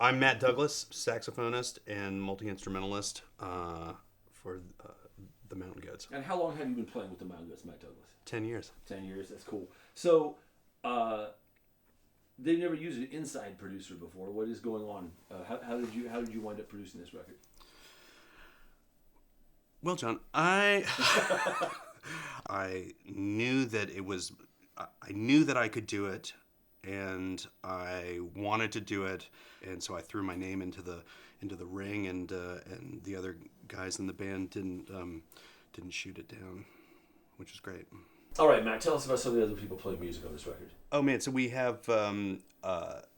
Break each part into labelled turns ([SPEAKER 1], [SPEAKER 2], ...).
[SPEAKER 1] I'm Matt Douglas, saxophonist and multi-instrumentalist for the Mountain Goats.
[SPEAKER 2] And how long have you been playing with the Mountain Goats, Matt Douglas?
[SPEAKER 1] 10 years.
[SPEAKER 2] 10 years, that's cool. So, they never used an inside producer before. What is going on? How did you wind up producing this record?
[SPEAKER 1] Well, John, I knew that I knew that I could do it, and I wanted to do it, and so I threw my name into the ring, and the other guys in the band didn't shoot it down, which was great.
[SPEAKER 2] All right, Matt, tell us about some of the other people playing music on this record.
[SPEAKER 1] Oh man, so we have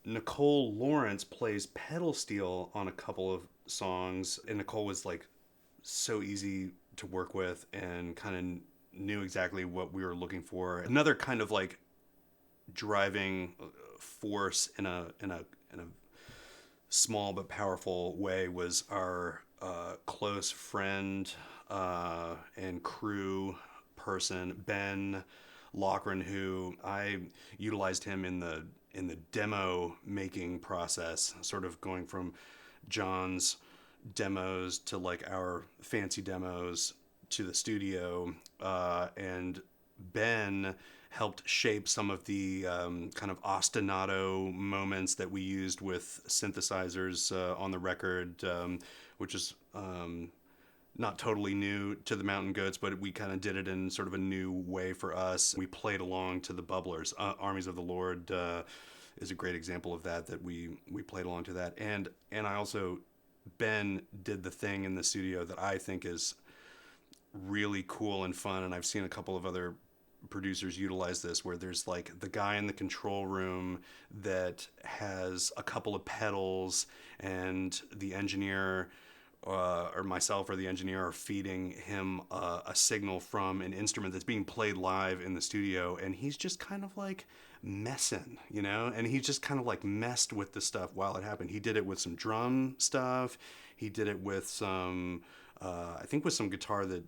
[SPEAKER 1] Nicole Lawrence plays pedal steel on a couple of songs, and Nicole was like so easy to work with and kind of knew exactly what we were looking for. Another kind of like driving force in a small but powerful way was our close friend and crew person, Ben Loughran, who I utilized him in the demo making process, sort of going from John's demos to like our fancy demos to the studio, and Ben helped shape some of the kind of ostinato moments that we used with synthesizers on the record, which is not totally new to the Mountain Goats, but we kind of did it in sort of a new way for us. We played along to the Bubblers. Armies of the Lord is a great example of that we played along to that. And I also, Ben did the thing in the studio that I think is really cool and fun, and I've seen a couple of other producers utilize this, where there's like the guy in the control room that has a couple of pedals, and the engineer or myself or the engineer are feeding him a signal from an instrument that's being played live in the studio, and he's just kind of like messing, and he just kind of like messed with the stuff while it happened. He did it with some drum stuff. He did it with some I think with some guitar that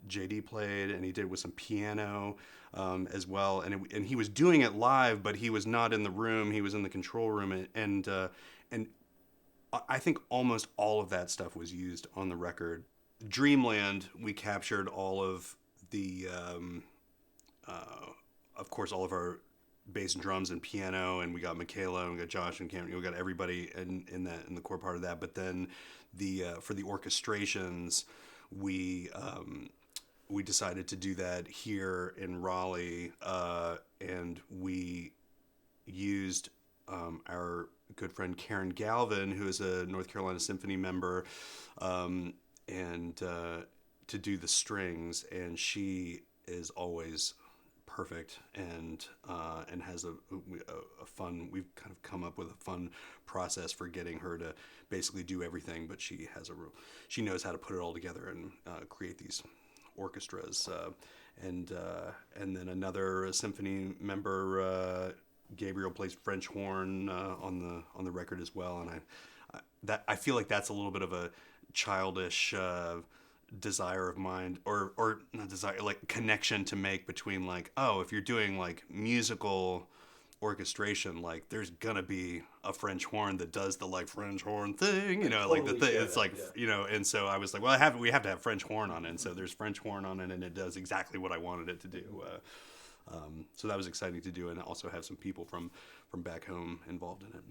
[SPEAKER 1] JD played, and he did with some piano as well. And he was doing it live, but he was not in the room. He was in the control room, and I think almost all of that stuff was used on the record. Dreamland, we captured all of the, of course, all of our bass and drums and piano, and we got Michaela, and we got Josh and Cameron, we got everybody in the core part of that. But then for the orchestrations, we decided to do that here in Raleigh, and we used our good friend Karen Galvin, who is a North Carolina Symphony member, and to do the strings, and she is always perfect and has a fun. We've kind of come up with a fun process for getting her to basically do everything, but she knows how to put it all together and create these orchestras. And then another symphony member, Gabriel, plays French horn on the record as well, and I feel like that's a little bit of a childish desire of mine, or not desire, like connection to make between like, oh, if you're doing like musical orchestration, like there's gonna be a French horn that does the like French horn thing, like the thing. It's like, yeah. And so I was like, well, we have to have French horn on it, and so there's French horn on it, and it does exactly what I wanted it to do. So that was exciting to do, and also have some people from back home involved in it.